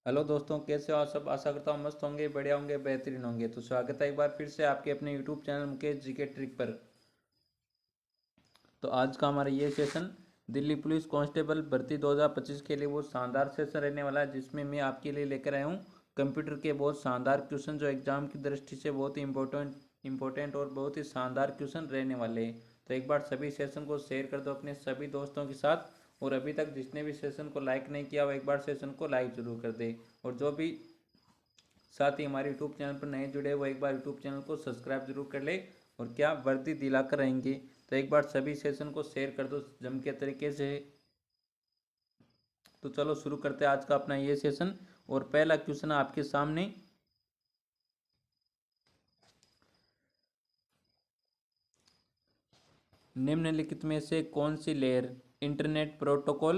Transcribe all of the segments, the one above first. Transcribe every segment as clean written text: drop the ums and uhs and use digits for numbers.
Hello दोस्तों, कैसे हो आप सब। आशा करता हूँ मस्त होंगे, बढ़िया होंगे, बेहतरीन होंगे। तो स्वागत है एक बार फिर से आपके अपने यूट्यूब चैनल मुकेश जी के ट्रिक पर। तो आज का हमारा ये सेशन दिल्ली पुलिस कांस्टेबल भर्ती 2025 के लिए बहुत शानदार सेशन रहने वाला है, जिसमें मैं आपके लिए लेकर आया हूँ कंप्यूटर के बहुत शानदार क्वेश्चन, जो एग्जाम की दृष्टि से बहुत ही इंपॉर्टेंट और बहुत ही शानदार क्वेश्चन रहने वाले हैं। तो एक बार सभी सेशन को शेयर कर दो अपने सभी दोस्तों के साथ, और अभी तक जिसने भी सेशन को लाइक नहीं किया वो एक बार सेशन को लाइक जरूर कर दे। और जो भी साथ ही हमारे यूट्यूब चैनल पर नए जुड़े वो एक बार यूट्यूब चैनल को सब्सक्राइब जरूर कर ले, और क्या वर्दी दिलाकर रहेंगे। तो एक बार सभी सेशन को शेयर कर दो जम के तरीके से। तो चलो शुरू करते हैं आज का अपना ये सेशन। और पहला क्वेश्चन आपके सामने। निम्नलिखित में से कौन सी लेयर इंटरनेट प्रोटोकॉल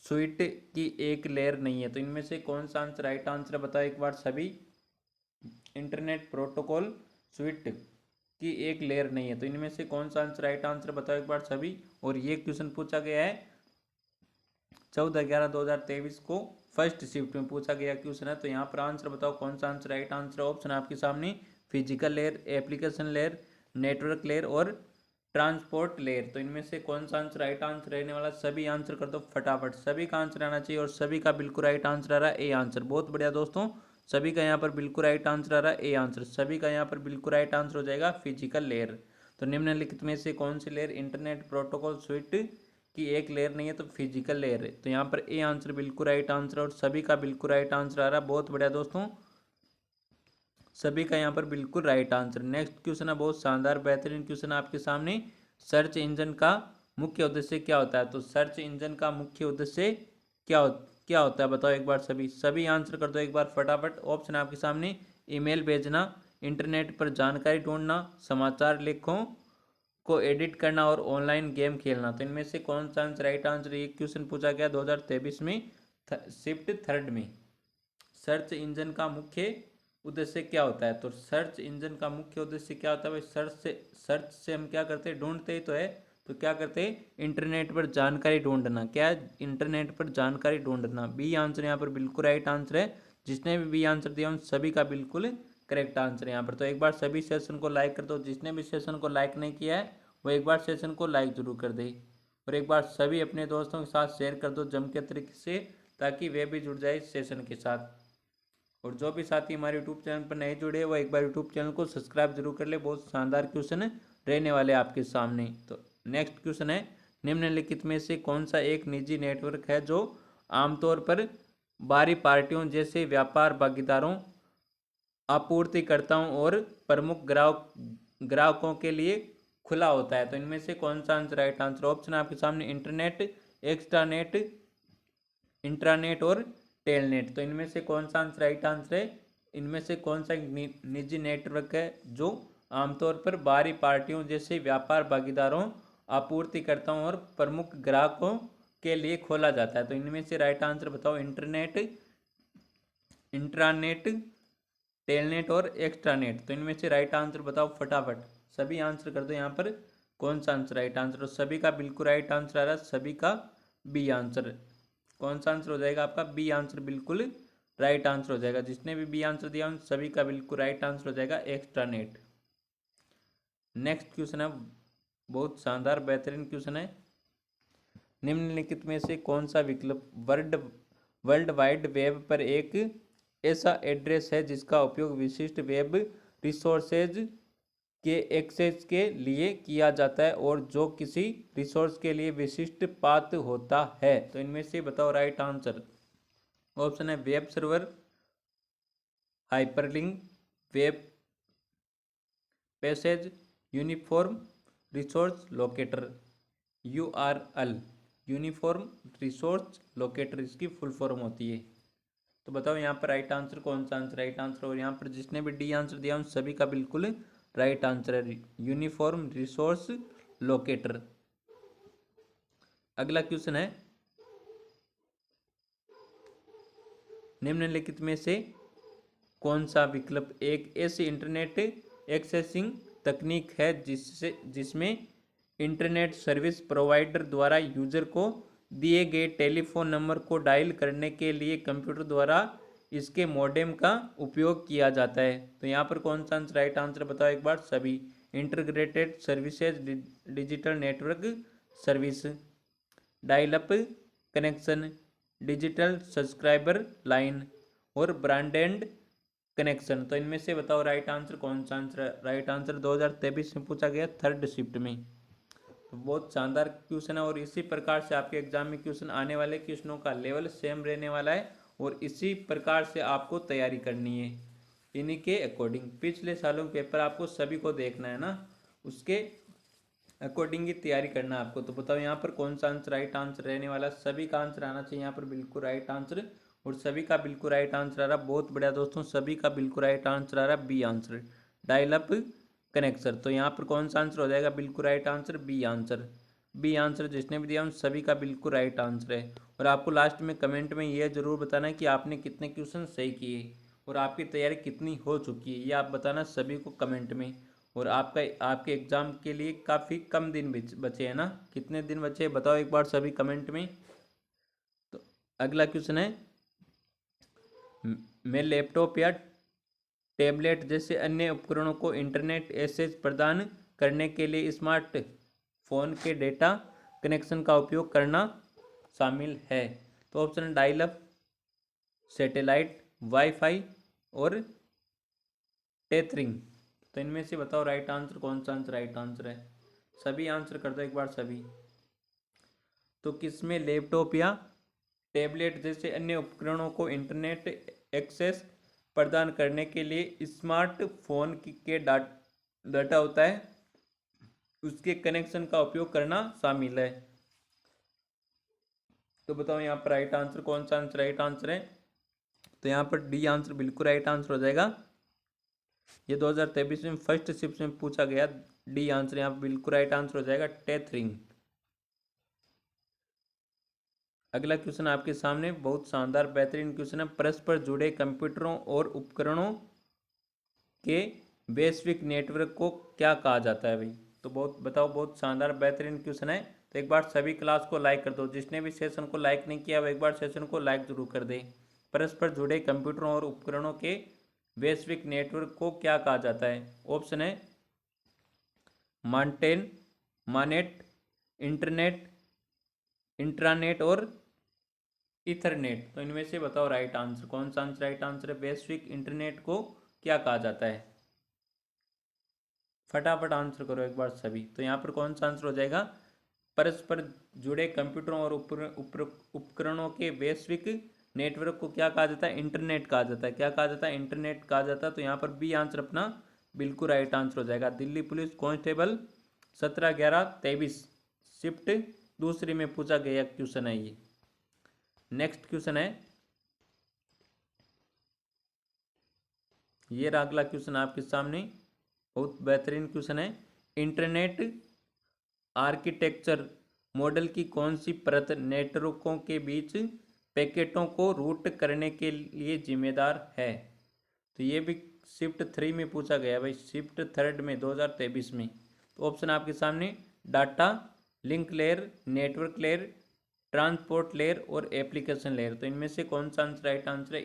स्विट की एक लेयर नहीं है। तो इनमें से कौन सा आंसर राइट आंसर बताओ एक बार सभी। इंटरनेट प्रोटोकॉल स्विट की एक लेयर नहीं है। तो इनमें से कौन सा आंसर राइट आंसर बताओ एक बार सभी। और ये क्वेश्चन पूछा गया है 14/11/2023 को फर्स्ट शिफ्ट में पूछा गया क्वेश्चन है। तो यहाँ पर आंसर बताओ कौन सा आंसर राइट आंसर। ऑप्शन आपके सामने physical layer, application layer, network layer और ट्रांसपोर्ट लेयर। तो इनमें से कौन सा आंसर राइट आंसर रहने वाला, सभी आंसर कर दो फटाफट। सभी का आंसर आना चाहिए और सभी का बिल्कुल राइट आंसर आ रहा है ए आंसर। बहुत बढ़िया दोस्तों, सभी का यहाँ पर बिल्कुल राइट आंसर आ रहा है ए आंसर। सभी का यहाँ पर बिल्कुल राइट आंसर हो जाएगा फिजिकल लेयर। तो निम्नलिखित में से कौन सी लेयर इंटरनेट प्रोटोकॉल स्विट की एक लेयर नहीं है, तो फिजिकल लेयर है। तो यहाँ पर ए आंसर बिल्कुल राइट आंसर और सभी का बिल्कुल राइट आंसर आ रहा है। बहुत बढ़िया दोस्तों, सभी का यहाँ पर बिल्कुल राइट आंसर। नेक्स्ट क्वेश्चन है बहुत शानदार बेहतरीन क्वेश्चन है आपके सामने। सर्च इंजन का मुख्य उद्देश्य क्या होता है। तो सर्च इंजन का मुख्य उद्देश्य क्या होता है बताओ एक बार सभी। सभी आंसर कर दो एक बार फटाफट। ऑप्शन आपके सामने ईमेल भेजना, इंटरनेट पर जानकारी ढूंढना, समाचार लेखों को एडिट करना और ऑनलाइन गेम खेलना। तो इनमें से कौन सा आंसर राइट आंसर। ये क्वेश्चन पूछा गया 2023 में शिफ्ट थर्ड में। सर्च इंजन का मुख्य उद्देश्य क्या होता है। तो सर्च इंजन का मुख्य उद्देश्य क्या होता है भाई। सर्च से हम क्या करते हैं, ढूंढते ही तो है। तो क्या करते हैं, इंटरनेट पर जानकारी ढूंढना। क्या है, इंटरनेट पर जानकारी ढूंढना। बी आंसर यहाँ पर बिल्कुल राइट आंसर है। जिसने भी बी आंसर दिया उन सभी का बिल्कुल करेक्ट आंसर है यहाँ पर। तो एक बार सभी सेशन को लाइक कर दो। जिसने भी सेशन को लाइक नहीं किया है वो एक बार सेशन को लाइक जरूर कर दे। और एक बार सभी अपने दोस्तों के साथ शेयर कर दो जम के तरीके से, ताकि वे भी जुड़ जाए इस सेशन के साथ। और जो भी साथी हमारे यूट्यूब चैनल पर नए जुड़े वो एक बार यूट्यूब चैनल को सब्सक्राइब जरूर कर ले। बहुत शानदार क्वेश्चन रहने वाले आपके सामने। तो नेक्स्ट क्वेश्चन है, निम्नलिखित में से कौन सा एक निजी नेटवर्क है जो आमतौर पर बाहरी पार्टियों जैसे व्यापार भागीदारों, आपूर्तिकर्ताओं और प्रमुख ग्राहकों के लिए खुला होता है। तो इनमें से कौन सा आंसर राइट आंसर। ऑप्शन आपके सामने इंटरनेट, एक्सट्रानेट, इंट्रानेट और टेलनेट। तो इनमें से कौन सा आंसर राइट आंसर है। इनमें से कौन सा निजी नेटवर्क है जो आमतौर पर बाहरी पार्टियों जैसे व्यापार भागीदारों, आपूर्तिकर्ताओं और प्रमुख ग्राहकों के लिए खोला जाता है। तो इनमें से राइट आंसर बताओ। इंटरनेट, इंट्रानेट, टेलनेट और एक्स्ट्रानेट। तो इनमें से राइट आंसर बताओ फटाफट। सभी आंसर कर दो यहाँ पर कौन सा आंसर राइट आंसर। और सभी का बिल्कुल राइट आंसर आ रहा है, सभी का बी आंसर। कौन सा आंसर हो जाएगा आपका, बी आंसर बिल्कुल राइट आंसर हो जाएगा। जिसने भी बी आंसर दिया उन सभी का बिल्कुल राइट आंसर हो जाएगा एक्स्ट्रानेट। नेक्स्ट क्वेश्चन है बहुत शानदार बेहतरीन क्वेश्चन है। निम्नलिखित में से कौन सा विकल्प वर्ल्ड वाइड वेब पर एक ऐसा एड्रेस है जिसका उपयोग विशिष्ट वेब रिसोर्सेज के एक्सेस के लिए किया जाता है और जो किसी रिसोर्स के लिए विशिष्ट पाथ होता है। तो इनमें से बताओ राइट आंसर। ऑप्शन है web server, hyperlink, web passage, uniform resource locator. URL, uniform resource locator इसकी फुल फॉर्म होती है। तो बताओ यहाँ पर राइट आंसर कौन सा आंसर राइट आंसर। और यहाँ पर जिसने भी डी आंसर दिया उन सभी का बिल्कुल राइट आंसर है, यूनिफॉर्म रिसोर्स लोकेटर। अगला क्वेश्चन है, निम्नलिखित में से कौन सा विकल्प एक ऐसी इंटरनेट एक्सेसिंग तकनीक है जिसमें इंटरनेट सर्विस प्रोवाइडर द्वारा यूजर को दिए गए टेलीफोन नंबर को डायल करने के लिए कंप्यूटर द्वारा इसके मॉडेम का उपयोग किया जाता है। तो यहाँ पर कौन सा आंसर राइट आंसर बताओ एक बार सभी। Integrated services, digital network service, dial up connection, digital subscriber line और ब्रॉडबैंड कनेक्शन। तो इनमें से बताओ राइट आंसर कौन सा आंसर। राइट आंसर 2023 में पूछा गया थर्ड शिफ्ट में। तो बहुत शानदार क्वेश्चन है और इसी प्रकार से आपके एग्जाम में क्वेश्चन आने वाले क्वेश्चनों का लेवल सेम रहने वाला है और इसी प्रकार से आपको तैयारी करनी है इन्हीं के अकॉर्डिंग। पिछले सालों के पेपर आपको सभी को देखना है ना, उसके अकॉर्डिंग ही तैयारी करना है आपको। तो बताओ यहाँ पर कौन सा आंसर राइट आंसर रहने वाला। सभी का आंसर आना चाहिए यहाँ पर बिल्कुल राइट आंसर, और सभी का बिल्कुल राइट आंसर आ रहा। बहुत बढ़िया दोस्तों, सभी का बिल्कुल राइट आंसर आ रहा। B answer, dial up connection. तो यहाँ पर कौन सा आंसर हो जाएगा बिल्कुल right answer, B answer. B answer जिसने भी दिया उन सभी का बिल्कुल राइट आंसर है। और आपको लास्ट में कमेंट में यह जरूर बताना है कि आपने कितने क्वेश्चन सही किए और आपकी तैयारी कितनी हो चुकी है, ये आप बताना सभी को कमेंट में। और आपके एग्ज़ाम के लिए काफ़ी कम दिन बचे हैं ना, कितने दिन बचे बताओ एक बार सभी कमेंट में। तो अगला क्वेश्चन है, मैं लैपटॉप या टैबलेट जैसे अन्य उपकरणों को इंटरनेट एक्सेस प्रदान करने के लिए स्मार्ट फोन के डेटा कनेक्शन का उपयोग करना शामिल है। तो option dial up, satellite, wifi और टेथरिंग। तो इनमें से बताओ राइट आंसर कौन सा आंसर राइट आंसर है। सभी आंसर कर दो एक बार सभी। तो किसमें लैपटॉप या टैबलेट जैसे अन्य उपकरणों को इंटरनेट एक्सेस प्रदान करने के लिए स्मार्टफोन के डाटा होता है, उसके कनेक्शन का उपयोग करना शामिल है। तो बताओ यहाँ पर राइट आंसर कौन सा आंसर राइट आंसर है। तो यहाँ पर डी आंसर बिल्कुल राइट आंसर हो जाएगा। ये 2023 में फर्स्ट शिफ्ट में पूछा गया, डी आंसर यहाँ पर बिल्कुल राइट आंसर हो जाएगा, टेथरिंग। अगला क्वेश्चन आपके सामने बहुत शानदार बेहतरीन क्वेश्चन है, परस्पर जुड़े कंप्यूटरों और उपकरणों के वैश्विक नेटवर्क को क्या कहा जाता है भाई। तो बहुत बताओ, बहुत शानदार बेहतरीन क्वेश्चन है। तो एक बार सभी क्लास को लाइक कर दो, जिसने भी सेशन को लाइक नहीं किया वो एक बार सेशन को लाइक जरूर कर दे। परस्पर जुड़े कंप्यूटरों और उपकरणों के वैश्विक नेटवर्क को क्या कहा जाता है। ऑप्शन है मांटेन, मानेट, इंटरनेट, इंट्रानेट और इथरनेट। तो इनमें से बताओ राइट आंसर कौन सा आंसर राइट आंसर है। वैश्विक इंटरनेट को क्या कहा जाता है, फटाफट आंसर करो एक बार सभी। तो यहाँ पर कौन सा आंसर हो जाएगा, परस्पर जुड़े कंप्यूटरों और उपकरणों के वैश्विक नेटवर्क को क्या कहा जाता है, इंटरनेट कहा जाता है। क्या कहा जाता है, इंटरनेट कहा जाता है। तो यहाँ पर बी आंसर अपना बिल्कुल राइट आंसर हो जाएगा। दिल्ली पुलिस कांस्टेबल 17/11/23 शिफ्ट दूसरी में पूछा गया क्वेश्चन है ये। नेक्स्ट क्वेश्चन है, ये अगला क्वेश्चन आपके सामने बहुत बेहतरीन क्वेश्चन है। इंटरनेट आर्किटेक्चर मॉडल की कौन सी परत नेटवर्कों के बीच पैकेटों को रूट करने के लिए जिम्मेदार है। तो ये भी शिफ्ट 3 में पूछा गया भाई, शिफ्ट थर्ड में 2023 में। तो ऑप्शन आपके सामने data link layer, network layer, transport layer और एप्लीकेशन लेयर। तो इनमें से कौन सा आंसर राइट आंसर है।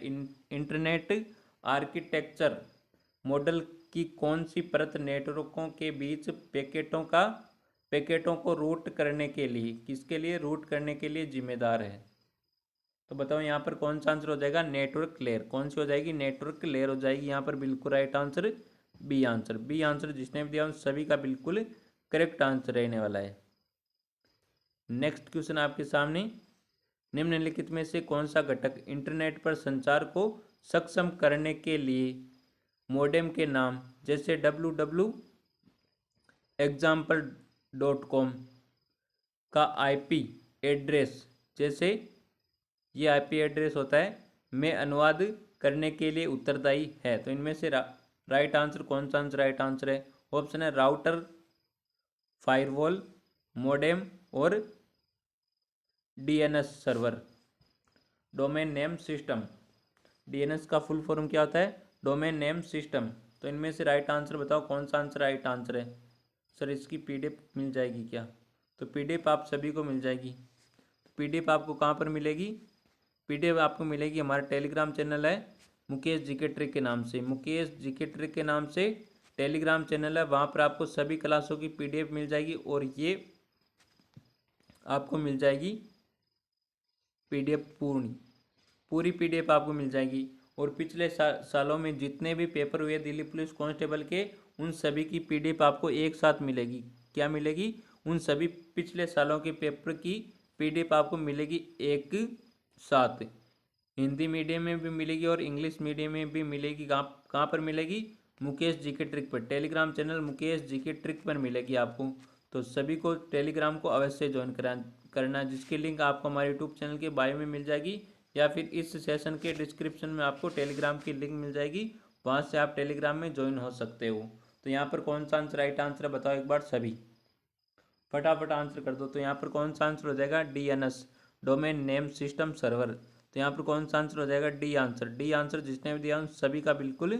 इंटरनेट आर्किटेक्चर मॉडल की कौन सी परत नेटवर्कों के बीच पैकेटों को रूट करने के लिए, किसके लिए रूट करने के लिए जिम्मेदार है। तो बताओ यहाँ पर कौन सा आंसर हो जाएगा, नेटवर्क लेयर। कौन सी हो जाएगी, नेटवर्क लेयर हो जाएगी यहाँ पर बिल्कुल right answer, B answer. B answer जिसने भी दिया उन सभी का बिल्कुल करेक्ट आंसर रहने वाला है। नेक्स्ट क्वेश्चन आपके सामने, निम्नलिखित में से कौन सा घटक इंटरनेट पर संचार को सक्षम करने के लिए मॉडेम के नाम जैसे www.example.com का आईपी एड्रेस, जैसे ये आईपी एड्रेस होता है, में अनुवाद करने के लिए उत्तरदायी है। तो इनमें से राइट आंसर कौन सा आंसर राइट आंसर है। ऑप्शन है राउटर, फायरवॉल, मॉडेम और DNS server, domain name system. DNS का फुल फॉर्म क्या होता है, डोमेन नेम सिस्टम। तो इनमें से राइट आंसर बताओ कौन सा आंसर राइट आंसर है। सर इसकी पीडीएफ मिल जाएगी क्या। तो पीडीएफ आप सभी को मिल जाएगी। पीडीएफ आपको कहाँ पर मिलेगी? पीडीएफ आपको मिलेगी हमारा टेलीग्राम चैनल है मुकेश जीके ट्रिक के नाम से। मुकेश जीके ट्रिक के नाम से टेलीग्राम चैनल है, वहाँ पर आपको सभी क्लासों की पीडीएफ मिल जाएगी और ये आपको मिल जाएगी पीडीएफ पूरी पीडीएफ आपको मिल जाएगी। और पिछले सालों में जितने भी पेपर हुए दिल्ली पुलिस कांस्टेबल के, उन सभी की पीडीएफ आपको एक साथ मिलेगी। क्या मिलेगी? उन सभी पिछले सालों के पेपर की पीडीएफ आपको मिलेगी एक साथ। हिंदी मीडियम में भी मिलेगी और इंग्लिश मीडियम में भी मिलेगी। कहाँ पर मिलेगी? मुकेश जीके ट्रिक पर, Telegram channel Mukesh GK trick पर मिलेगी आपको। तो सभी को टेलीग्राम को अवश्य ज्वाइन करना, जिसकी लिंक आपको हमारे यूट्यूब चैनल के बायो में मिल जाएगी या फिर इस सेशन के डिस्क्रिप्शन में आपको टेलीग्राम की लिंक मिल जाएगी, वहाँ से आप टेलीग्राम में ज्वाइन हो सकते हो। तो यहाँ पर कौन सा आंसर राइट आंसर है बताओ एक बार सभी, फटाफट आंसर कर दो। तो यहाँ पर कौन सा आंसर हो जाएगा? DNS, domain name system server. तो यहाँ पर कौन सा आंसर हो जाएगा? D answer. डी आंसर जिसने भी दिया उन सभी का बिल्कुल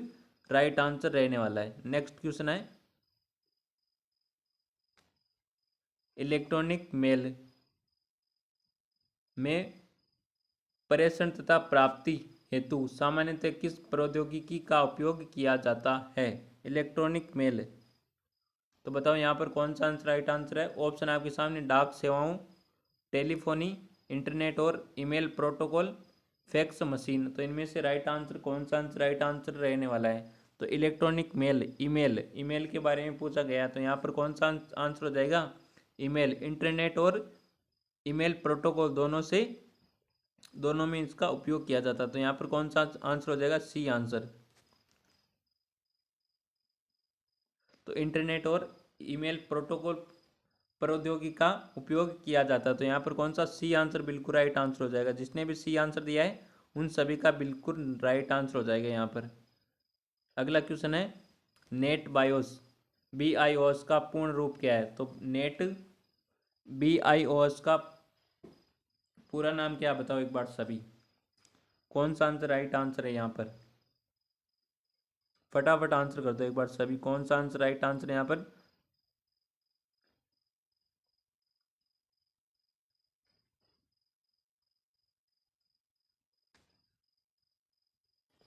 राइट आंसर रहने वाला है। नेक्स्ट क्वेश्चन है इलेक्ट्रॉनिक मेल में प्रेषण तथा प्राप्ति हेतु सामान्यतः किस प्रौद्योगिकी का उपयोग किया जाता है? Electronic mail. तो बताओ यहाँ पर कौन सा आंसर राइट आंसर है? ऑप्शन आपके सामने डाक सेवाओं, टेलीफोनी, इंटरनेट और ईमेल प्रोटोकॉल, फैक्स मशीन। तो इनमें से राइट आंसर कौन सा आंसर राइट आंसर रहने वाला है? तो इलेक्ट्रॉनिक मेल, ईमेल के बारे में पूछा गया। तो यहाँ पर कौन सा आंसर हो जाएगा? ईमेल। इंटरनेट और ईमेल प्रोटोकॉल दोनों में इसका उपयोग किया जाता है। तो यहाँ पर कौन सा आंसर हो जाएगा? C answer. तो इंटरनेट और ईमेल प्रोटोकॉल प्रौद्योगिकी का उपयोग किया जाता है। तो यहाँ पर कौन सा? सी आंसर बिल्कुल राइट आंसर हो जाएगा। जिसने भी सी आंसर दिया है उन सभी का बिल्कुल राइट आंसर हो जाएगा यहाँ पर। अगला क्वेश्चन है नेट बायोस, BIOS का पूर्ण रूप क्या है? तो नेट BIOS का पूरा नाम क्या बताओ एक बार सभी, कौन सा आंसर राइट आंसर है यहाँ पर? फटाफट आंसर कर दो एक बार सभी, कौन सा आंसर राइट आंसर है यहाँ पर?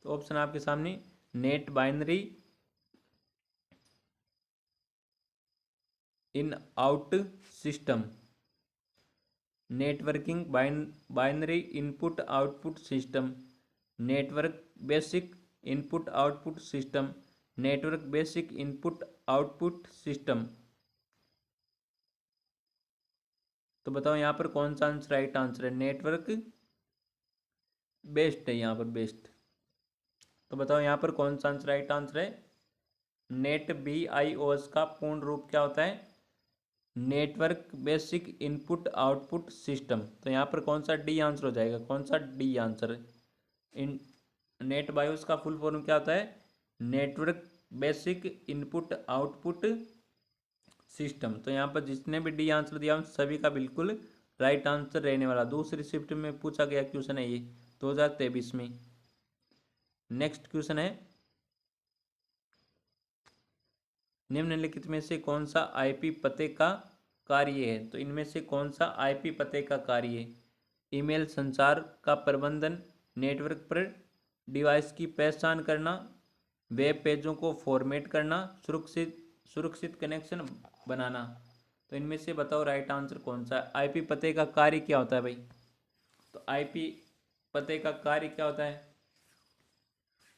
तो ऑप्शन आपके सामने net binary in out system, networking binary input output system, network basic input output system, network basic input output system. तो बताओ यहाँ पर कौन सा आंसर राइट आंसर है? नेटवर्क बेस्ड है यहाँ पर, बेस्ट। तो बताओ यहाँ पर कौन सा आंसर राइट आंसर है? नेट BIOS का पूर्ण रूप क्या होता है? Network basic input output system. तो यहाँ पर कौन सा डी आंसर हो जाएगा? कौन सा डी आंसर? इन नेट बायोस का फुल फॉर्म क्या होता है? Network basic input output system. तो यहाँ पर जिसने भी डी आंसर दिया उन सभी का बिल्कुल राइट आंसर रहने वाला। दूसरी शिफ्ट में पूछा गया क्वेश्चन है ये 2023 में। नेक्स्ट क्वेश्चन है निम्नलिखित में से कौन सा IP पते का कार्य है? तो इनमें से कौन सा IP पते का कार्य है? ईमेल संचार का प्रबंधन, नेटवर्क पर डिवाइस की पहचान करना, वेब पेजों को फॉर्मेट करना, सुरक्षित कनेक्शन बनाना। तो इनमें से बताओ राइट आंसर कौन सा है? IP पते का कार्य क्या होता है भाई? तो IP पते का कार्य क्या होता है?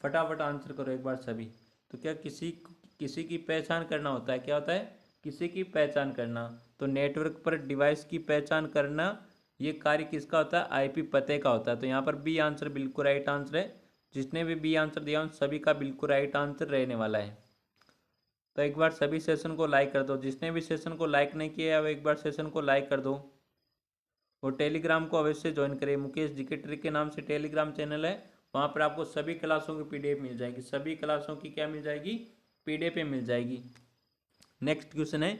फटाफट आंसर करो एक बार सभी। तो क्या किसी की पहचान करना होता है? क्या होता है? किसी की पहचान करना। तो नेटवर्क पर डिवाइस की पहचान करना, ये कार्य किसका होता है? IP पते का होता है। तो यहाँ पर बी आंसर बिल्कुल राइट आंसर है। जिसने भी बी आंसर दिया उन सभी का बिल्कुल राइट आंसर रहने वाला है। तो एक बार सभी सेशन को लाइक कर दो। जिसने भी सेशन को लाइक नहीं किया है वो एक बार सेशन को लाइक कर दो और टेलीग्राम को अवश्य ज्वाइन करें। मुकेश जीके ट्रिक के नाम से टेलीग्राम चैनल है, वहाँ पर आपको सभी क्लासों की PDF मिल जाएगी। सभी क्लासों की क्या मिल जाएगी? PDF मिल जाएगी। नेक्स्ट क्वेश्चन है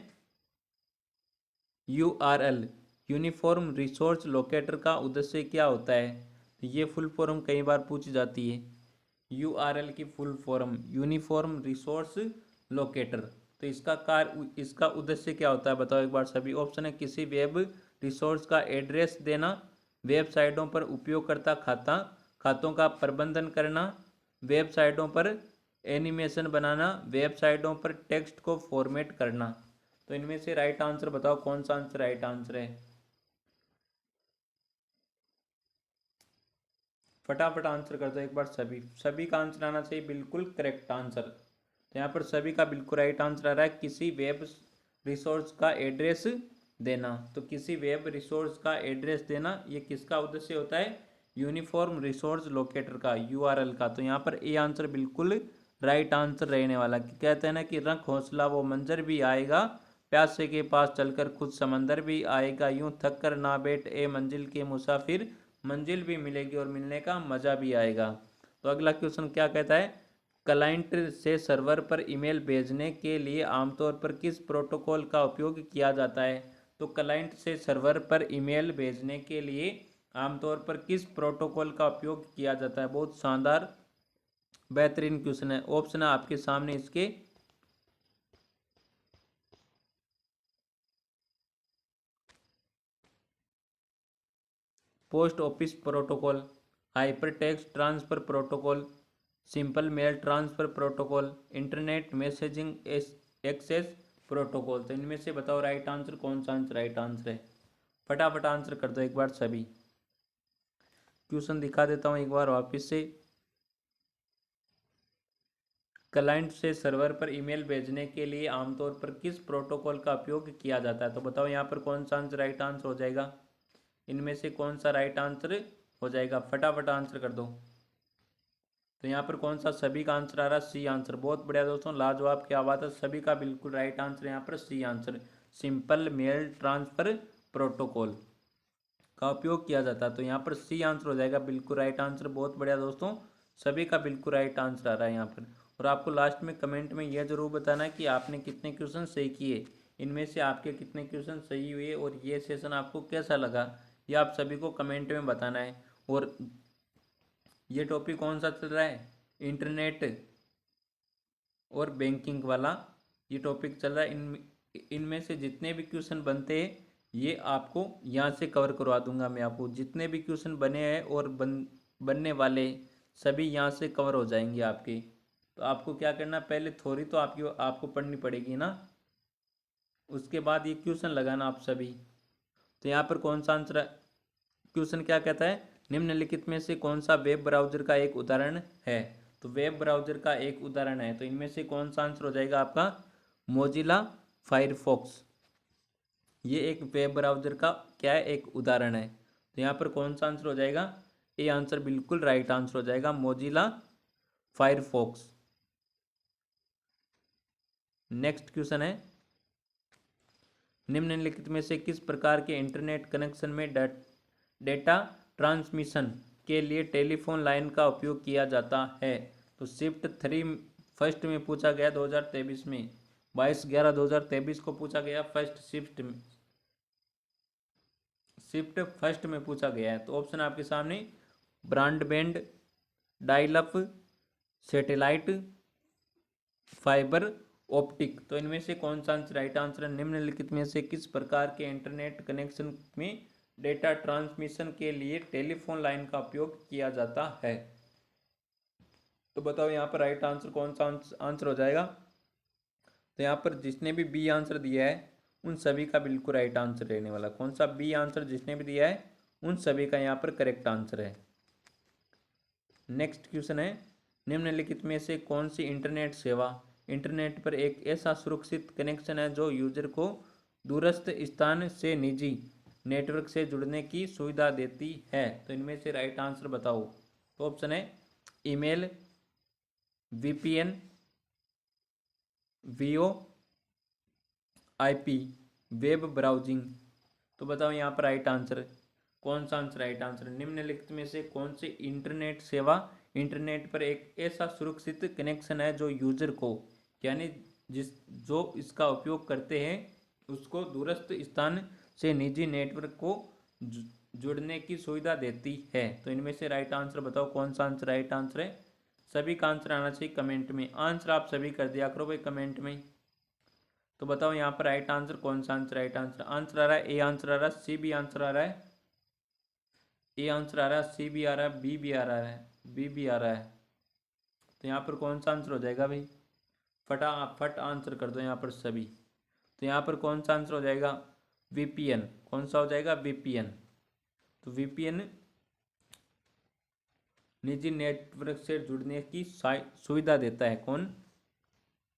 URL, यूनिफॉर्म रिसोर्स लोकेटर का उद्देश्य क्या होता है? ये फुल फॉर्म कई बार पूछी जाती है। URL की full form uniform resource locator. तो इसका उद्देश्य क्या होता है बताओ एक बार सभी। ऑप्शन है किसी वेब रिसोर्स का एड्रेस देना, वेबसाइटों पर उपयोगकर्ता खातों का प्रबंधन करना, वेबसाइटों पर एनिमेशन बनाना, वेबसाइटों पर टेक्स्ट को फॉर्मेट करना। तो इनमें से राइट आंसर बताओ कौन सा आंसर राइट आंसर है। फटाफट आंसर कर दो एक बार। सभी का आंसर आना चाहिए बिल्कुल करेक्ट आंसर। तो यहाँ पर सभी का बिल्कुल राइट आंसर आ रहा है किसी वेब रिसोर्स का एड्रेस देना। तो किसी वेब रिसोर्स का एड्रेस देना ये किसका उद्देश्य होता है, यूनिफॉर्म रिसोर्स लोकेटर का, यूआरएल का। तो यहाँ पर ए आंसर बिल्कुल राइट आंसर रहने वाला। कहते हैं ना कि रख हौसला वो मंजर भी आएगा, प्यासे के पास चलकर खुद समंदर भी आएगा, यूं थक कर ना बैठ ए मंजिल के मुसाफिर, मंजिल भी मिलेगी और मिलने का मज़ा भी आएगा। तो अगला क्वेश्चन क्या कहता है, क्लाइंट से सर्वर पर ईमेल भेजने के लिए आमतौर पर किस प्रोटोकॉल का उपयोग किया जाता है। तो क्लाइंट से सर्वर पर ईमेल भेजने के लिए आमतौर पर किस प्रोटोकॉल का उपयोग किया जाता है। बहुत शानदार बेहतरीन क्वेश्चन है। ऑप्शन है आपके सामने इसके, post office protocol, hypertext transfer protocol, simple mail transfer protocol, internet messaging access protocol. तो इनमें से बताओ राइट आंसर कौन सा आंसर राइट आंसर है। फटाफट आंसर कर दो एक बार सभी। क्वेश्चन दिखा देता हूँ एक बार वापस से। क्लाइंट से सर्वर पर ईमेल भेजने के लिए आमतौर पर किस प्रोटोकॉल का उपयोग किया जाता है। तो बताओ यहाँ पर कौन सा आंसर राइट आंसर हो जाएगा। इनमें से कौन सा राइट आंसर हो जाएगा, फटाफट आंसर कर दो। तो यहाँ पर कौन सा सभी का आंसर आ रहा है, सी आंसर। बहुत बढ़िया दोस्तों, लाजवाब, क्या बात है। सभी का बिल्कुल राइट आंसर यहाँ पर C answer, simple mail transfer protocol का उपयोग किया जाता है। तो यहाँ पर सी आंसर हो जाएगा बिल्कुल राइट आंसर। बहुत बढ़िया दोस्तों, सभी का बिल्कुल राइट आंसर आ रहा है यहाँ पर। और आपको लास्ट में कमेंट में यह जरूर बताना है कि आपने कितने क्वेश्चन सही किए, इनमें से आपके कितने क्वेश्चन सही हुए और ये सेशन आपको कैसा लगा, ये आप सभी को कमेंट में बताना है। और ये टॉपिक कौन सा चल रहा है, इंटरनेट और बैंकिंग वाला ये टॉपिक चल रहा है। इनमें से जितने भी क्वेश्चन बनते हैं ये आपको यहाँ से कवर करवा दूंगा मैं। आपको जितने भी क्वेश्चन बने हैं और बनने वाले सभी यहाँ से कवर हो जाएंगे आपके। तो आपको क्या करना, पहले थ्योरी तो आपको पढ़नी पड़ेगी ना, उसके बाद ये क्वेश्चन लगाना आप सभी। तो यहाँ पर कौन सा आंसर, क्वेश्चन क्या कहता है, निम्नलिखित में से कौन सा वेब ब्राउजर का एक उदाहरण है। तो वेब ब्राउजर का एक उदाहरण है, तो इनमें से कौन सा आंसर हो जाएगा आपका, मोजिला फायरफॉक्स। ये एक वेब ब्राउजर का क्या है, एक उदाहरण है। तो यहाँ पर कौन सा आंसर हो जाएगा, ये आंसर बिल्कुल राइट आंसर हो जाएगा, मोजिला फायरफॉक्स। नेक्स्ट क्वेश्चन है, निम्नलिखित में से किस प्रकार के इंटरनेट कनेक्शन में डेटा ट्रांसमिशन के लिए टेलीफोन लाइन का उपयोग किया जाता है। तो शिफ्ट 3 फर्स्ट में पूछा गया 2023 में, 22/11/2023 को पूछा गया फर्स्ट शिफ्ट फर्स्ट में पूछा गया है। तो ऑप्शन आपके सामने, broadband, dial up, satellite, fibre optic. तो इनमें से कौन सा आंसर राइट आंसर है, निम्नलिखित में से किस प्रकार के इंटरनेट कनेक्शन में डेटा ट्रांसमिशन के लिए टेलीफोन लाइन का उपयोग किया जाता है। तो बताओ यहाँ पर राइट आंसर कौन सा आंसर हो जाएगा। तो यहाँ पर जिसने भी बी आंसर दिया है उन सभी का बिल्कुल राइट आंसर रहने वाला। कौन सा बी आंसर जिसने भी दिया है उन सभी का यहाँ पर करेक्ट आंसर है। नेक्स्ट क्वेश्चन है, निम्नलिखित में से कौन सी इंटरनेट सेवा इंटरनेट पर एक ऐसा सुरक्षित कनेक्शन है जो यूजर को दूरस्थ स्थान से निजी नेटवर्क से जुड़ने की सुविधा देती है। तो इनमें से राइट आंसर बताओ। तो ऑप्शन है email, VPN, VoIP, web browsing. तो बताओ यहाँ पर राइट आंसर कौन सा आंसर राइट आंसर, निम्नलिखित में से कौन सी इंटरनेट सेवा इंटरनेट पर एक ऐसा सुरक्षित कनेक्शन है जो यूजर को, यानी जो इसका उपयोग करते हैं उसको दूरस्थ स्थान से निजी नेटवर्क को जुड़ने की सुविधा देती है। तो इनमें से राइट आंसर बताओ कौन सा आंसर राइट आंसर है। सभी का आंसर आना चाहिए कमेंट में। आंसर आप सभी कर दिया करो भाई कमेंट में। तो बताओ यहाँ पर राइट आंसर कौन सा आंसर राइट आंसर आंसर आ रहा है, ए आंसर आ रहा है, सी भी आंसर आ रहा है, ए आंसर आ रहा है, सी भी आ रहा है, बी भी आ रहा है, बी भी आ रहा है। तो यहाँ पर कौन सा आंसर हो जाएगा भाई? फटाफट आंसर कर दो यहाँ पर सभी। तो यहाँ पर कौन सा आंसर हो जाएगा? वीपीएन। कौन सा हो जाएगा? वीपीएन। तो वीपीएन निजी नेटवर्क से जुड़ने की सुविधा देता है। कौन?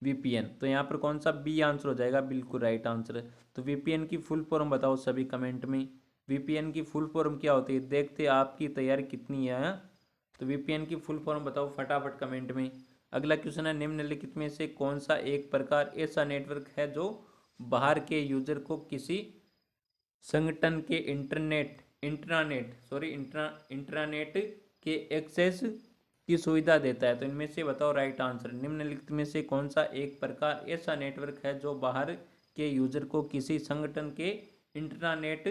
वीपीएन। तो यहाँ पर कौन सा? बी आंसर हो जाएगा, बिल्कुल राइट आंसर। तो वीपीएन की फुल फॉर्म बताओ सभी कमेंट में। वीपीएन की फुल फॉर्म क्या होती है? देखते आपकी तैयारी कितनी है, हाँ? तो वीपीएन की फुल फॉर्म बताओ फटाफट कमेंट में। अगला क्वेश्चन है, निम्नलिखित में से कौन सा एक प्रकार ऐसा नेटवर्क है जो बाहर के यूजर को किसी संगठन के इंट्रानेट के एक्सेस की सुविधा देता है? तो इनमें से बताओ राइट आंसर। निम्नलिखित में से कौन सा एक प्रकार ऐसा नेटवर्क है जो बाहर के यूजर को किसी संगठन के इंटरनेट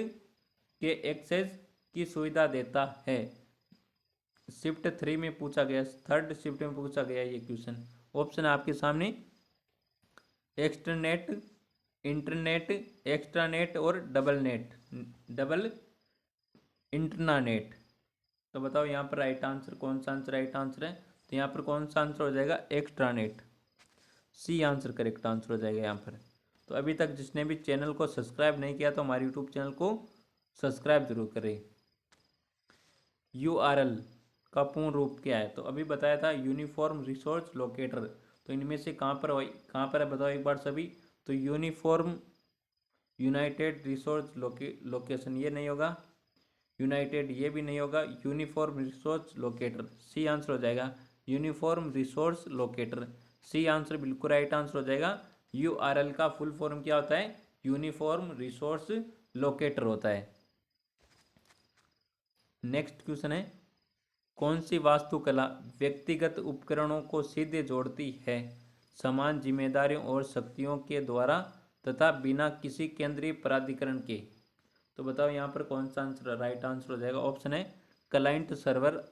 के एक्सेस की सुविधा देता है? शिफ्ट 3 में पूछा गया, थर्ड शिफ्ट में पूछा गया ये क्वेश्चन। ऑप्शन आपके सामने, एक्सटरनेट, इंटरनेट, एक्स्ट्रानेट और डबल इंटरनेट। तो बताओ यहाँ पर राइट आंसर कौन सा आंसर राइट आंसर है? तो यहाँ पर कौन सा आंसर हो जाएगा? Extranet. C answer correct answer हो जाएगा यहाँ पर। तो अभी तक जिसने भी चैनल को सब्सक्राइब नहीं किया तो हमारे यूट्यूब चैनल को सब्सक्राइब जरूर करें। यूआरएल का पूर्ण रूप क्या है? तो अभी बताया था, यूनिफॉर्म रिसोर्स लोकेटर। तो इनमें से कहाँ पर है बताओ एक बार सभी। तो यूनिफॉर्म यूनाइटेड रिसोर्स लोकेशन, ये नहीं होगा। यूनाइटेड ये भी नहीं होगा। Uniform resource locator, C answer हो जाएगा। Uniform resource locator, C answer बिल्कुल राइट आंसर हो जाएगा। यूआरएल का फुल फॉर्म क्या होता है? यूनिफॉर्म रिसोर्स लोकेटर होता है। नेक्स्ट क्वेश्चन है, कौन सी वास्तुकला व्यक्तिगत उपकरणों को सीधे जोड़ती है समान जिम्मेदारियों और शक्तियों के द्वारा तथा बिना किसी केंद्रीय प्राधिकरण के? तो बताओ यहाँ पर कौन सा आंसर राइट आंसर हो जाएगा? ऑप्शन है, क्लाइंट सर्वर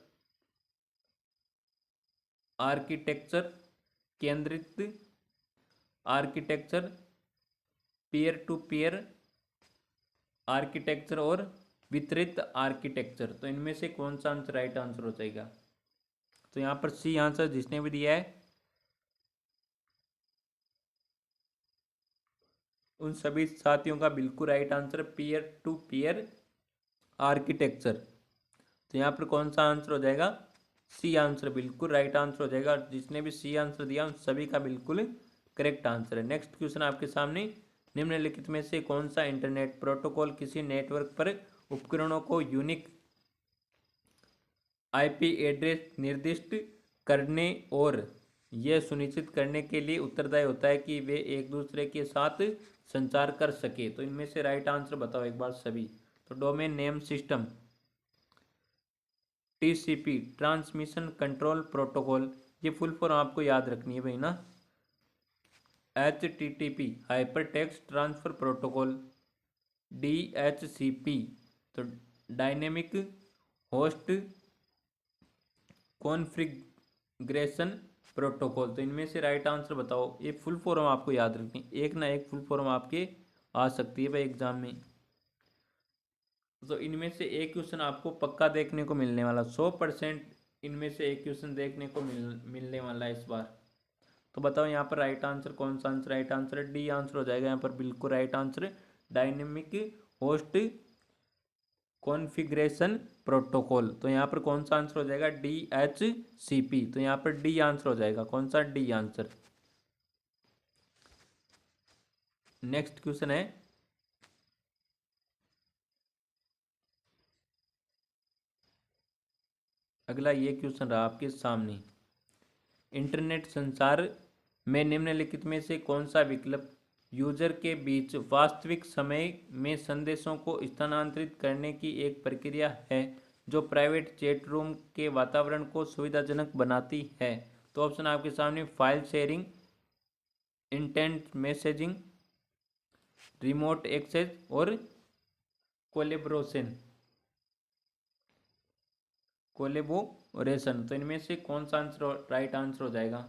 आर्किटेक्चर, केंद्रित architecture, peer to peer architecture और वितरित आर्किटेक्चर। तो इनमें से कौन सा आंसर राइट आंसर हो जाएगा? तो यहाँ पर सी आंसर जिसने भी दिया है उन सभी साथियों का बिल्कुल right answer, peer to peer architecture. तो यहाँ पर कौन सा आंसर हो जाएगा? सी आंसर बिल्कुल राइट आंसर हो जाएगा। जिसने भी सी आंसर दिया उन सभी का बिल्कुल करेक्ट आंसर है। नेक्स्ट क्वेश्चन आपके सामने, निम्नलिखित में से कौन सा इंटरनेट प्रोटोकॉल किसी नेटवर्क पर उपकरणों को यूनिक आईपी एड्रेस निर्दिष्ट करने और यह सुनिश्चित करने के लिए उत्तरदायी होता है कि वे एक दूसरे के साथ संचार कर सके? तो इनमें से राइट आंसर बताओ एक बार सभी। तो domain name system, TCP, transmission control protocol, ये फुल फॉर्म आपको याद रखनी है भाई ना। HTTP hyper text transfer protocol, DHCP तो डायनेमिक होस्ट कॉन्फ़िगरेशन प्रोटोकॉल। तो इनमें से राइट आंसर बताओ। ये फुल फॉर्म आपको याद रखनी, एक ना एक फुल फॉर्म आपके आ सकती है भाई एग्जाम में। तो इनमें से एक क्वेश्चन आपको पक्का देखने को मिलने वाला, 100% इनमें से एक क्वेश्चन देखने को मिलने वाला है इस बार। तो बताओ यहाँ पर राइट आंसर कौन सा आंसर राइट आंसर है? डी आंसर हो जाएगा यहाँ पर बिल्कुल right answer, dynamic host configuration protocol. तो यहाँ पर कौन सा आंसर हो जाएगा? DHCP। तो यहाँ पर डी आंसर हो जाएगा। कौन सा? D answer. नेक्स्ट क्वेश्चन है, अगला ये क्वेश्चन रहा आपके सामने, इंटरनेट संचार में निम्नलिखित में से कौन सा विकल्प यूजर के बीच वास्तविक समय में संदेशों को स्थानांतरित करने की एक प्रक्रिया है जो प्राइवेट चैट रूम के वातावरण को सुविधाजनक बनाती है? तो ऑप्शन आपके सामने, file sharing, instant messaging, remote access और कोलेबोरेशन। तो इनमें से कौन सा आंसर राइट आंसर हो जाएगा?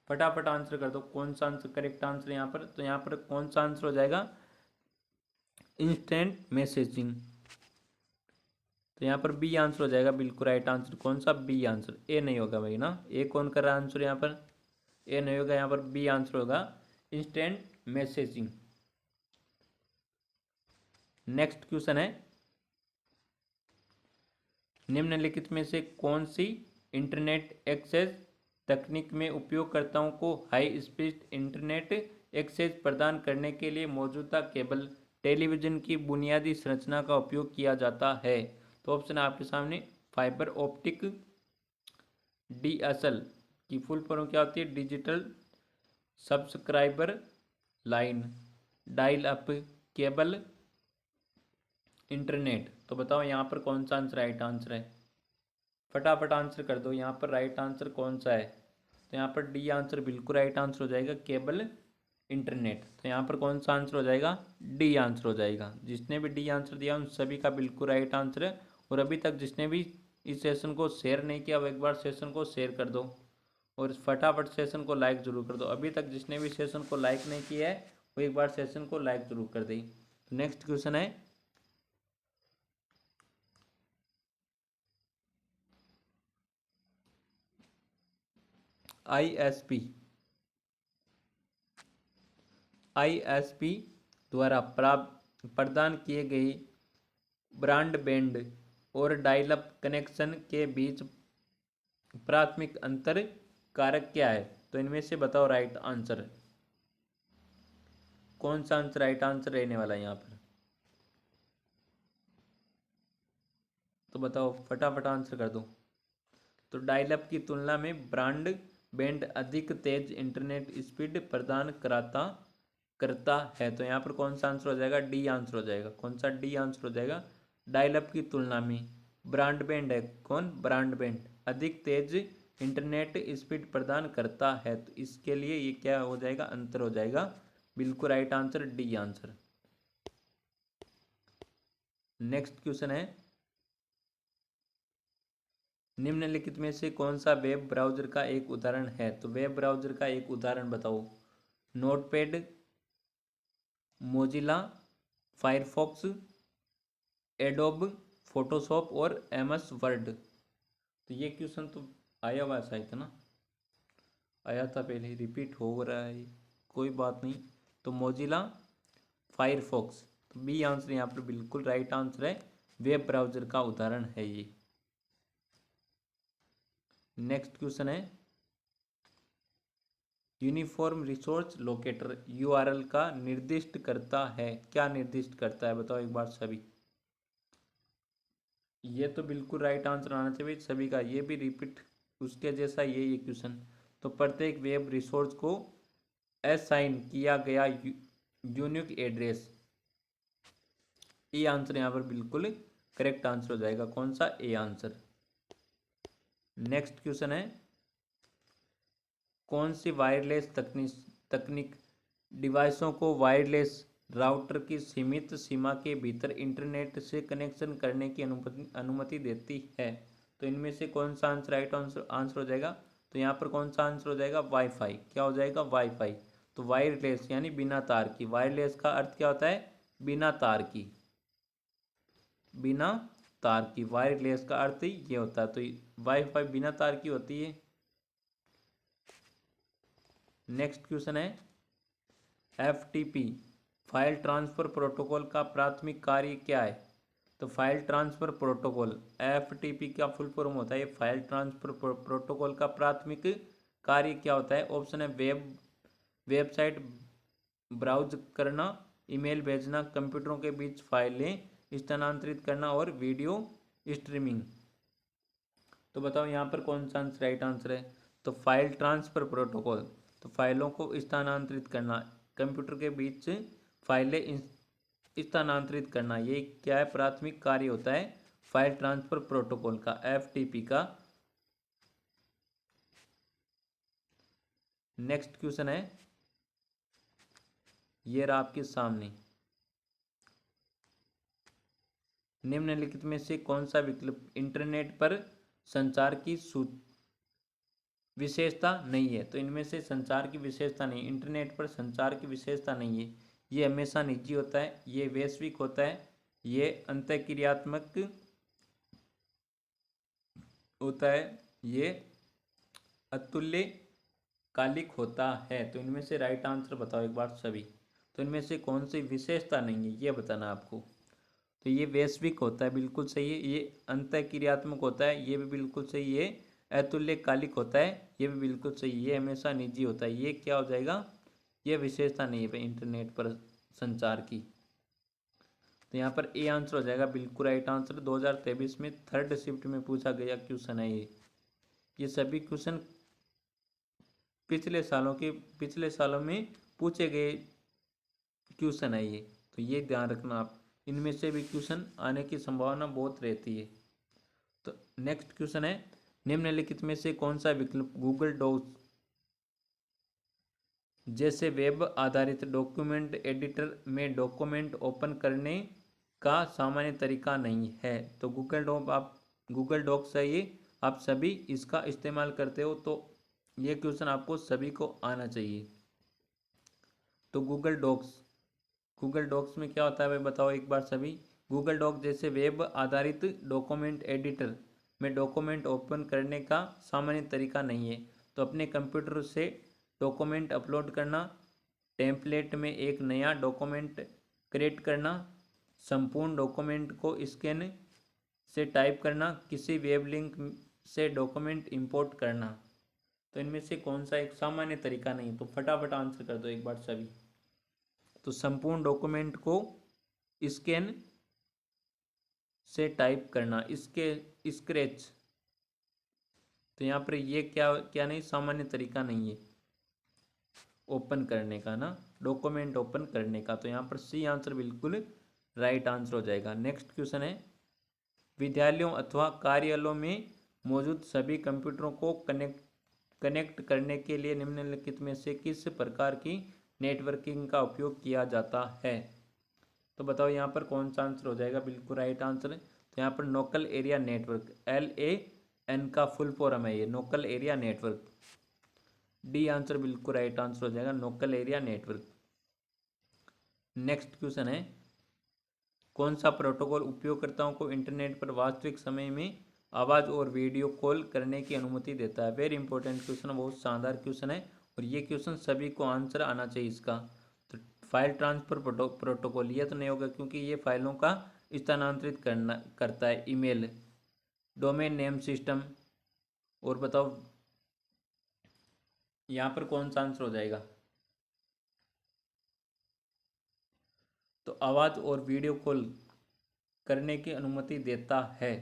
फटाफट आंसर कर दो, कौन सा आंसर करेक्ट आंसर यहाँ पर। तो यहाँ पर कौन सा आंसर हो जाएगा, इंस्टेंट मैसेजिंग। तो यहाँ पर बी आंसर हो जाएगा बिल्कुल राइट आंसर। कौन सा, बी आंसर, ए नहीं होगा भाई ना। ए कौन कर रहा है आंसर यहाँ पर, ए नहीं होगा, यहाँ पर बी आंसर होगा, इंस्टेंट मैसेजिंग। नेक्स्ट क्वेश्चन है, निम्नलिखित में से कौन सी इंटरनेट एक्सेस तकनीक में उपयोगकर्ताओं को हाई स्पीड इंटरनेट एक्सेस प्रदान करने के लिए मौजूदा केबल टेलीविज़न की बुनियादी संरचना का उपयोग किया जाता है। तो ऑप्शन है आपके सामने, फाइबर ऑप्टिक, DSL की फुल फॉर्म क्या होती है, digital subscriber line, dial up cable internet. तो बताओ यहाँ पर कौन सा आंसर राइट आंसर है, फटाफट आंसर कर दो। यहाँ पर राइट आंसर कौन सा है, तो यहाँ पर डी आंसर बिल्कुल राइट आंसर हो जाएगा, केबल इंटरनेट। तो यहाँ पर कौन सा आंसर हो जाएगा, डी आंसर हो जाएगा। जिसने भी डी आंसर दिया उन सभी का बिल्कुल राइट आंसर है। और अभी तक जिसने भी इस सेशन को शेयर नहीं किया वो एक बार सेशन को शेयर कर दो, और फटाफट सेशन को लाइक जरूर कर दो। अभी तक जिसने भी सेशन को लाइक नहीं किया है वो एक बार सेशन को लाइक जरूर कर दे। नेक्स्ट क्वेश्चन है, ISP द्वारा प्रदान किए गए ब्रॉडबैंड और डायल अप कनेक्शन के बीच प्राथमिक अंतर कारक क्या है। तो इनमें से बताओ राइट आंसर, कौन सा आंसर राइट आंसर रहने वाला है यहाँ पर। तो बताओ फटाफट आंसर कर दो। तो डायल अप की तुलना में ब्रॉडबैंड अधिक तेज इंटरनेट स्पीड प्रदान करता है। तो यहाँ पर कौन सा आंसर हो जाएगा, डी आंसर हो जाएगा। कौन सा, डी आंसर हो जाएगा। डायल अप की तुलना में ब्रॉडबैंड है, कौन, ब्रॉडबैंड अधिक तेज इंटरनेट स्पीड प्रदान करता है। तो इसके लिए ये क्या हो जाएगा, अंतर हो जाएगा। बिल्कुल right answer, D answer. Next question है, निम्नलिखित में से कौन सा वेब ब्राउज़र का एक उदाहरण है। तो वेब ब्राउज़र का एक उदाहरण बताओ, notepad, Mozilla, Firefox, adobe Photoshop और MS वर्ड। तो ये क्वेश्चन तो आया हुआ शायद ना, आया था पहले, रिपीट हो रहा है, कोई बात नहीं। तो मोजिला, फायरफॉक्स, तो बी आंसर यहाँ पर बिल्कुल राइट आंसर है, वेब ब्राउज़र का उदाहरण है ये। नेक्स्ट क्वेश्चन है, यूनिफॉर्म रिसोर्स लोकेटर URL का निर्दिष्ट करता है, क्या निर्दिष्ट करता है, बताओ एक बार सभी। ये तो बिल्कुल राइट आंसर आना चाहिए सभी का, ये भी रिपीट उसके जैसा ये क्वेश्चन। तो प्रत्येक वेब रिसोर्स को असाइन किया गया यूनिक एड्रेस, ए आंसर यहाँ पर बिल्कुल करेक्ट आंसर हो जाएगा। कौन सा, ए आंसर। नेक्स्ट क्वेश्चन है, कौन सी वायरलेस तकनीक डिवाइसों को वायरलेस राउटर की सीमित सीमा के भीतर इंटरनेट से कनेक्शन करने की अनुमति देती है। तो इनमें से कौन सा आंसर राइट आंसर हो जाएगा। तो यहाँ पर कौन सा आंसर हो जाएगा, वाईफाई। क्या हो जाएगा, वाईफाई। तो वायरलेस यानी बिना तार की, वायरलेस का अर्थ क्या होता है, बिना तार की, बिना तार की, वायरलेस का अर्थ ही ये होता है। तो वाईफाई बिना तार की होती है। नेक्स्ट क्वेश्चन है, FTP फाइल ट्रांसफ़र प्रोटोकॉल का प्राथमिक कार्य क्या है। तो फाइल ट्रांसफ़र प्रोटोकॉल, FTP का फुल फॉर्म होता है फाइल ट्रांसफ़र प्रोटोकॉल का प्राथमिक कार्य क्या होता है। ऑप्शन है, वेबसाइट ब्राउज करना, ईमेल भेजना, कंप्यूटरों के बीच फाइलें स्थानांतरित करना और वीडियो स्ट्रीमिंग। तो बताओ यहाँ पर कौन सा आंसर राइट आंसर है। तो फाइल ट्रांसफ़र प्रोटोकॉल, तो फाइलों को स्थानांतरित करना, कंप्यूटर के बीच फाइलें स्थानांतरित करना, ये क्या है, प्राथमिक कार्य होता है फाइल ट्रांसफ़र प्रोटोकॉल का, FTP का। नेक्स्ट क्वेश्चन है, ये रहा आपके सामने, निम्नलिखित में से कौन सा विकल्प इंटरनेट पर संचार की विशेषता नहीं है। तो इनमें से संचार की विशेषता नहीं, इंटरनेट पर संचार की विशेषता नहीं है। ये हमेशा निजी होता है, ये वैश्विक होता है, ये अंतःक्रियात्मक होता है, ये अतुल्यकालिक होता है। तो इनमें से राइट आंसर बताओ एक बार सभी। तो इनमें से कौन सी विशेषता नहीं है ये बताना आपको। तो ये वैश्विक होता है, बिल्कुल सही है। ये अंतःक्रियात्मक होता है, ये भी बिल्कुल सही है। अतुल्यकालिक होता है, ये भी बिल्कुल सही है। ये हमेशा निजी होता है, ये क्या हो जाएगा, ये विशेषता नहीं है भाई इंटरनेट पर संचार की। तो यहाँ पर ए आंसर हो जाएगा बिल्कुल राइट आंसर। 2023 में थर्ड शिफ्ट में पूछा गया क्वेश्चन है ये सभी क्वेश्चन पिछले सालों में पूछे गए क्वेश्चन है ये। तो ये ध्यान रखना आप, इनमें से भी क्वेश्चन आने की संभावना बहुत रहती है। तो नेक्स्ट क्वेश्चन है, निम्नलिखित में से कौन सा विकल्प गूगल डॉक्स जैसे वेब आधारित डॉक्यूमेंट एडिटर में डॉक्यूमेंट ओपन करने का सामान्य तरीका नहीं है। तो गूगल डॉक्स है ये, आप सभी इसका इस्तेमाल करते हो, तो ये क्वेश्चन आपको सभी को आना चाहिए। तो गूगल डॉक्स में क्या होता है भाई बताओ एक बार सभी। गूगल डॉक जैसे वेब आधारित डॉक्यूमेंट एडिटर में डॉक्यूमेंट ओपन करने का सामान्य तरीका नहीं है। तो अपने कंप्यूटर से डॉक्यूमेंट अपलोड करना, टेम्पलेट में एक नया डॉक्यूमेंट क्रिएट करना, संपूर्ण डॉक्यूमेंट को स्कैन से टाइप करना, किसी वेब लिंक से डॉक्यूमेंट इंपोर्ट करना। तो इनमें से कौन सा एक सामान्य तरीका नहीं। तो फटाफट आंसर कर दो एक बार सभी। तो संपूर्ण डॉक्यूमेंट को स्कैन से टाइप करना, इसके स्क्रैच। तो यहाँ पर ये क्या क्या नहीं, सामान्य तरीका नहीं है ओपन करने का ना, डॉक्यूमेंट ओपन करने का। तो यहाँ पर सी आंसर बिल्कुल राइट आंसर हो जाएगा। नेक्स्ट क्वेश्चन है, विद्यालयों अथवा कार्यालयों में मौजूद सभी कंप्यूटरों को कनेक्ट करने के लिए निम्नलिखित में से किस प्रकार की नेटवर्किंग का उपयोग किया जाता है। तो बताओ यहाँ पर कौन सा आंसर हो जाएगा बिल्कुल राइट आंसर। तो यहाँ पर लोकल एरिया नेटवर्क, LAN का फुल फॉर्म है ये, local area network. D answer बिल्कुल राइट आंसर हो जाएगा, local area network. Next question है, कौन सा प्रोटोकॉल उपयोगकर्ताओं को इंटरनेट पर वास्तविक समय में आवाज़ और वीडियो कॉल करने की अनुमति देता है। वेरी इंपॉर्टेंट क्वेश्चन, बहुत शानदार क्वेश्चन है और ये क्वेश्चन सभी को आंसर आना चाहिए इसका। तो फाइल ट्रांसफ़र प्रोटोकॉल, ये तो नहीं होगा क्योंकि ये फाइलों का स्थानांतरित करता है। ईमेल, डोमेन नेम सिस्टम, और बताओ यहाँ पर कौन सा आंसर हो जाएगा। तो आवाज़ और वीडियो कॉल करने की अनुमति देता है।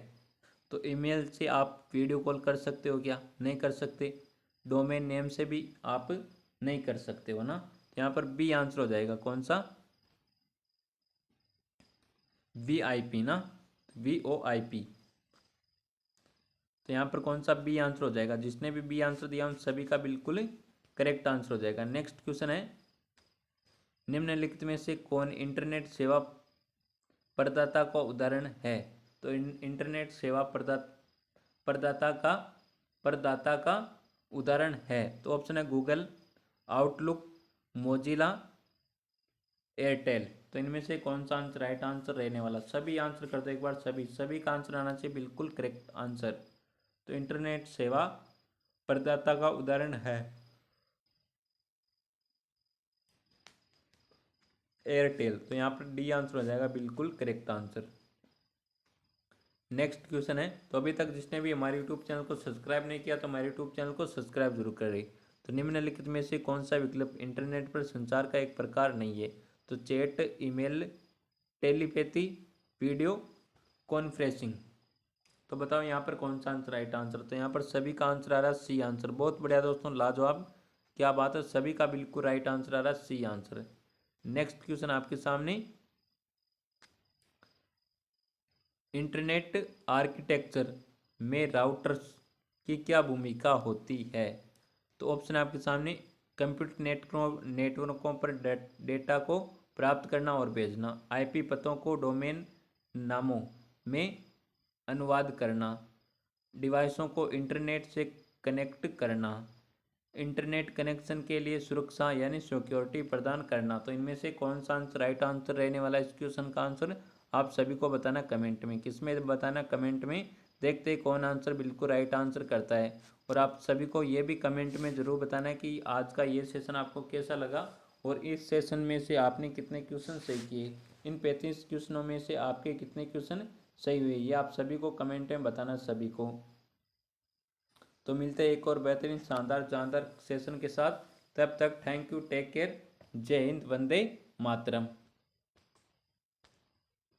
तो ईमेल से आप वीडियो कॉल कर सकते हो क्या, नहीं कर सकते। डोमेन नेम से भी आप नहीं कर सकते हो ना। तो यहाँ पर बी आंसर हो जाएगा, कौन सा, VIP ना, VOIP। तो यहाँ पर कौन सा बी आंसर हो जाएगा। जिसने भी बी आंसर दिया उन सभी का बिल्कुल करेक्ट आंसर हो जाएगा। नेक्स्ट क्वेश्चन है, निम्नलिखित में से कौन इंटरनेट सेवा प्रदाता का उदाहरण है। तो इंटरनेट सेवा प्रदाता का उदाहरण है। तो ऑप्शन है गूगल, आउटलुक, मोजिला, एयरटेल। तो इनमें से कौन सा आंसर राइट आंसर रहने वाला। सभी आंसर कर दो एक बार सभी का आंसर आना चाहिए बिल्कुल करेक्ट आंसर। तो इंटरनेट सेवा प्रदाता का उदाहरण है एयरटेल। तो यहाँ पर डी आंसर हो जाएगा बिल्कुल करेक्ट आंसर। नेक्स्ट क्वेश्चन है, तो अभी तक जिसने भी हमारे यूट्यूब चैनल को सब्सक्राइब नहीं किया तो हमारे यूट्यूब चैनल को सब्सक्राइब जरूर करें। तो निम्नलिखित में से कौन सा विकल्प इंटरनेट पर संचार का एक प्रकार नहीं है। तो chat, email, telepathy, video conferencing. तो बताओ यहाँ पर कौन सा आंसर राइट आंसर। तो यहाँ पर सभी का आंसर आ रहा है सी आंसर। बहुत बढ़िया दोस्तों, लाजवाब, क्या बात है, सभी का बिल्कुल राइट आंसर आ रहा है सी आंसर। नेक्स्ट क्वेश्चन आपके सामने, इंटरनेट आर्किटेक्चर में राउटर्स की क्या भूमिका होती है। तो ऑप्शन आपके सामने, कंप्यूटर नेटवर्कों पर डेटा को प्राप्त करना और भेजना, IP पतों को डोमेन नामों में अनुवाद करना, डिवाइसों को इंटरनेट से कनेक्ट करना, इंटरनेट कनेक्शन के लिए सुरक्षा यानी सिक्योरिटी प्रदान करना। तो इनमें से कौन सा आंसर राइट आंसर रहने वाला है इस क्वेश्चन का आंसर आप सभी को बताना कमेंट में। किसमें बताना कमेंट में, देखते हैं कौन आंसर बिल्कुल राइट आंसर करता है। और आप सभी को ये भी कमेंट में ज़रूर बताना है कि आज का ये सेशन आपको कैसा लगा और इस सेशन में से आपने कितने क्वेश्चन सही किए। इन 35 क्वेश्चनों में से आपके कितने क्वेश्चन सही हुए, ये आप सभी को कमेंट में बताना सभी को। तो मिलते हैं एक और बेहतरीन शानदार शानदार सेशन के साथ। तब तक थैंक यू, टेक केयर, जय हिंद, वंदे मातरम।